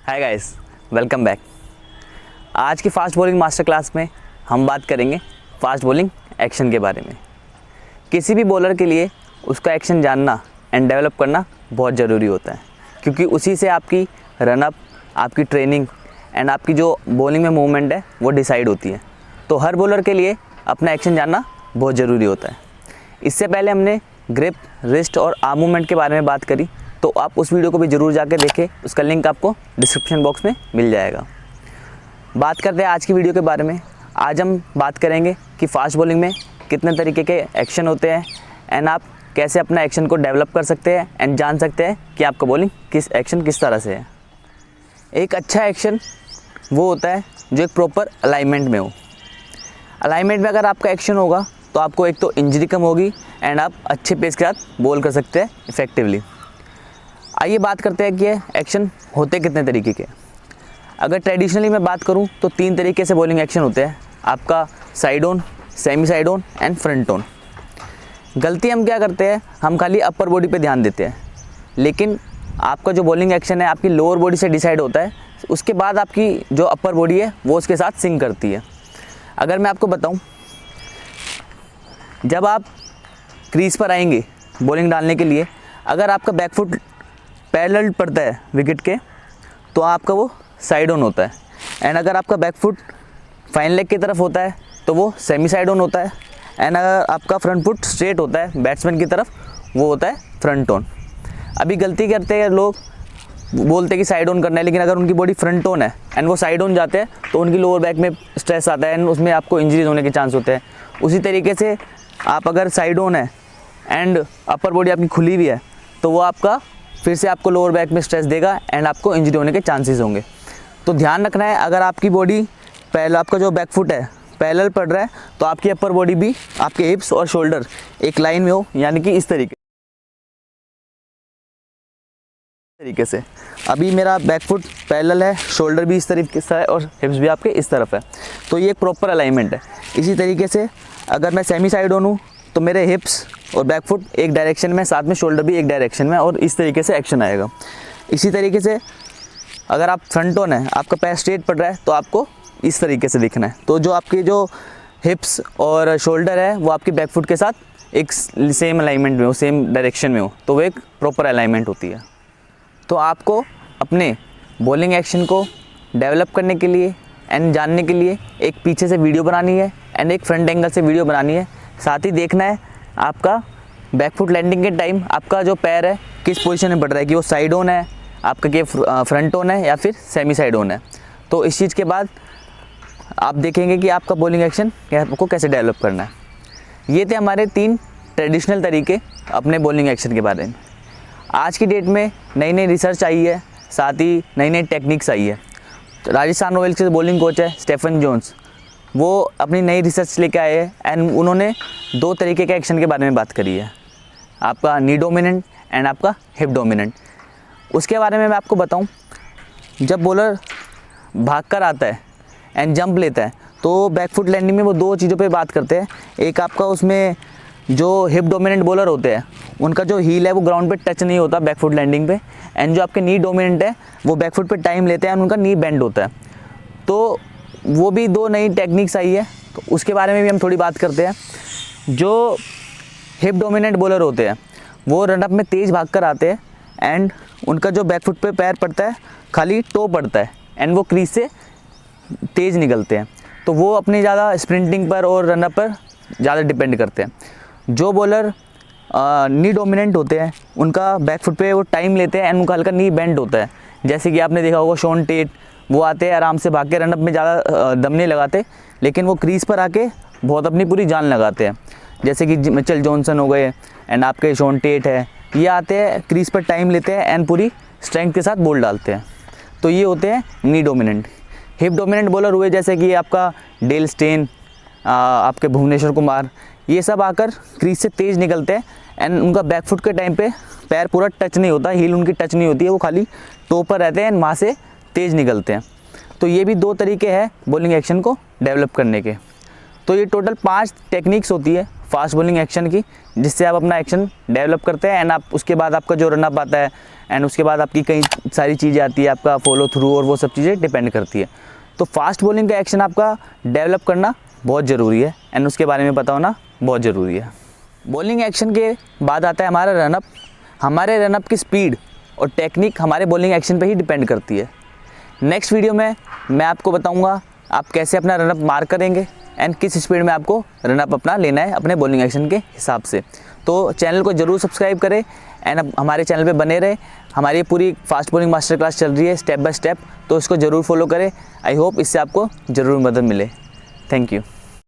Hi guys, welcome back. आज की fast bowling master class में हम बात करेंगे फास्ट बॉलिंग एक्शन के बारे में। किसी भी बॉलर के लिए उसका एक्शन जानना एंड डेवलप करना बहुत ज़रूरी होता है, क्योंकि उसी से आपकी रनअप, आपकी ट्रेनिंग एंड आपकी जो बॉलिंग में मूवमेंट है वो डिसाइड होती है। तो हर बॉलर के लिए अपना एक्शन जानना बहुत ज़रूरी होता है। इससे पहले हमने ग्रिप, रिस्ट और आर्म मूवमेंट के बारे में बात करी, तो आप उस वीडियो को भी ज़रूर जाके देखें। उसका लिंक आपको डिस्क्रिप्शन बॉक्स में मिल जाएगा। बात करते हैं आज की वीडियो के बारे में। आज हम बात करेंगे कि फास्ट बॉलिंग में कितने तरीके के एक्शन होते हैं एंड आप कैसे अपना एक्शन को डेवलप कर सकते हैं एंड जान सकते हैं कि आपका बॉलिंग किस तरह से है। एक अच्छा एक्शन वो होता है जो एक प्रॉपर अलाइनमेंट में हो। अलाइनमेंट में अगर आपका एक्शन होगा तो आपको एक तो इंजरी कम होगी एंड आप अच्छे पेस के साथ बॉल कर सकते हैं इफ़ेक्टिवली। आइए बात करते हैं कि ये एक्शन होते कितने तरीके के। अगर ट्रेडिशनली मैं बात करूं तो 3 तरीके से बॉलिंग एक्शन होते हैं, आपका side on, semi side on and front on. गलती हम क्या करते हैं, हम खाली अपर बॉडी पे ध्यान देते हैं, लेकिन आपका जो बॉलिंग एक्शन है आपकी लोअर बॉडी से डिसाइड होता है। उसके बाद आपकी जो अपर बॉडी है वो उसके साथ सिंक करती है। अगर मैं आपको बताऊं, जब आप क्रीज पर आएंगे बॉलिंग डालने के लिए, अगर आपका बैक फुट पैरेलल पड़ता है विकेट के तो आपका वो साइड ऑन होता है, एंड अगर आपका बैक फुट फाइन लेग की तरफ होता है तो वो सेमी साइड ऑन होता है, एंड अगर आपका फ्रंट फुट स्ट्रेट होता है बैट्समैन की तरफ वो होता है फ्रंट ऑन। अभी गलती करते हैं लोग, बोलते हैं कि साइड ऑन करना है, लेकिन अगर उनकी बॉडी फ्रंट ऑन है एंड वो साइड ऑन जाते हैं तो उनकी लोअर बैक में स्ट्रेस आता है एंड उसमें आपको इंजरीज होने के चांस होते हैं। उसी तरीके से आप अगर साइड ऑन है एंड अपर बॉडी आपकी खुली हुई है तो वो आपका फिर से आपको लोअर बैक में स्ट्रेस देगा एंड आपको इंजरी होने के चांसेस होंगे। तो ध्यान रखना है, अगर आपकी बॉडी आपका जो बैक फुट है पैरेलल पड़ रहा है तो आपकी अपर बॉडी भी, आपके हिप्स और शोल्डर एक लाइन में हो, यानी कि इस तरीके से। अभी मेरा बैक फुट पैरेलल है, शोल्डर भी इस तरीके से है और हिप्स भी आपके इस तरफ है, तो ये एक प्रॉपर अलाइनमेंट है। इसी तरीके से अगर मैं सेमी साइड ऑन हूँ तो मेरे हिप्स और बैक फुट एक डायरेक्शन में, साथ में शोल्डर भी एक डायरेक्शन में, और इस तरीके से एक्शन आएगा। इसी तरीके से अगर आप फ्रंट ऑन है, आपका पैर स्ट्रेट पड़ रहा है तो आपको इस तरीके से दिखना है। तो जो आपकी जो हिप्स और शोल्डर है वो आपकी बैक फुट के साथ एक सेम अलाइनमेंट में हो, सेम डायरेक्शन में हो, तो वो एक प्रॉपर अलाइनमेंट होती है। तो आपको अपने बॉलिंग एक्शन को डेवलप करने के लिए एंड जानने के लिए एक पीछे से वीडियो बनानी है एंड एक फ्रंट एंगल से वीडियो बनानी है। साथ ही देखना है आपका बैक फुट लैंडिंग के टाइम आपका जो पैर है किस पोजीशन में पड़ रहा है, कि वो साइड ऑन है, आपका कि फ्रंट ऑन है या फिर सेमी साइड ऑन है। तो इस चीज़ के बाद आप देखेंगे कि आपका बॉलिंग एक्शन को कैसे डेवलप करना है। ये थे हमारे 3 ट्रेडिशनल तरीके अपने बॉलिंग एक्शन के बारे में। आज की डेट में नई नई रिसर्च आई है, साथ ही नई नई टेक्निक्स आई है। तो राजस्थान रॉयल्स के बॉलिंग कोच है स्टेफन जोन्स, वो अपनी नई रिसर्च लेके आए हैं एंड उन्होंने 2 तरीके के एक्शन के बारे में बात करी है, आपका नी डोमिनेंट एंड आपका हिप डोमिनेंट। उसके बारे में मैं आपको बताऊं, जब बॉलर भाग कर आता है एंड जंप लेता है तो बैक फुट लैंडिंग में वो 2 चीज़ों पे बात करते हैं। एक आपका उसमें जो हिप डोमिनेंट बॉलर होते हैं उनका जो हील है वो ग्राउंड पे टच नहीं होता बैक फुट लैंडिंग पे, एंड जो आपके नी डोमिनेंट है वो बैक फुट पे टाइम लेते हैं एंड उनका नी बेंड होता है। तो वो भी 2 नई टेक्निक्स आई है, तो उसके बारे में भी हम थोड़ी बात करते हैं। जो हिप डोमिनेंट बॉलर होते हैं वो रनअप में तेज़ भाग कर आते हैं एंड उनका जो बैक फुट पे पैर पड़ता है खाली टो पड़ता है एंड वो क्रीज से तेज़ निकलते हैं, तो वो अपनी ज़्यादा स्प्रिंटिंग पर और रनअप पर ज़्यादा डिपेंड करते हैं। जो बॉलर नी डोमिनेंट होते हैं उनका बैक फुट पे वो टाइम लेते हैं एंड उनका हल्का नी बेंड होता है। जैसे कि आपने देखा होगा शॉन टेट, वो आते हैं आराम से भाग के, रनअप में ज़्यादा दम नहीं लगाते, लेकिन वो क्रीज पर आके बहुत अपनी पूरी जान लगाते हैं। जैसे कि मिचेल जॉनसन हो गए एंड आपके शॉन टेट है, ये आते हैं क्रीज पर टाइम लेते हैं एंड पूरी स्ट्रेंथ के साथ बॉल डालते हैं, तो ये होते हैं नी डोमिनेंट। हिप डोमिनेंट बॉलर हुए जैसे कि आपका डेल स्टेन, आपके भुवनेश्वर कुमार, ये सब आकर क्रीज से तेज़ निकलते हैं एंड उनका बैक फुट के टाइम पे पैर पूरा टच नहीं होता, हील उनकी टच नहीं होती है, वो खाली टो पर रहते हैं एंड वहाँ से तेज़ निकलते हैं। तो ये भी 2 तरीके हैं बॉलिंग एक्शन को डेवलप करने के। तो ये टोटल 5 टेक्निक्स होती है फास्ट बॉलिंग एक्शन की, जिससे आप अपना एक्शन डेवलप करते हैं एंड आप उसके बाद आपका जो रन अप आता है एंड उसके बाद आपकी कई सारी चीज़ें आती है, आपका फॉलो थ्रू और वो सब चीज़ें डिपेंड करती है। तो फास्ट बॉलिंग का एक्शन आपका डेवलप करना बहुत ज़रूरी है एंड उसके बारे में पता होना बहुत ज़रूरी है। बॉलिंग एक्शन के बाद आता है हमारा रनअप। हमारे रनअप की स्पीड और टेक्निक हमारे बॉलिंग एक्शन पे ही डिपेंड करती है। नेक्स्ट वीडियो में मैं आपको बताऊंगा आप कैसे अपना रनअप मार करेंगे एंड किस स्पीड में आपको रनअप अपना लेना है अपने बॉलिंग एक्शन के हिसाब से। तो चैनल को ज़रूर सब्सक्राइब करें एंड हमारे चैनल पे बने रहे। हमारी पूरी फास्ट बॉलिंग मास्टर क्लास चल रही है स्टेप बाय स्टेप, तो इसको ज़रूर फॉलो करें। आई होप इससे आपको ज़रूर मदद मिले। Thank you.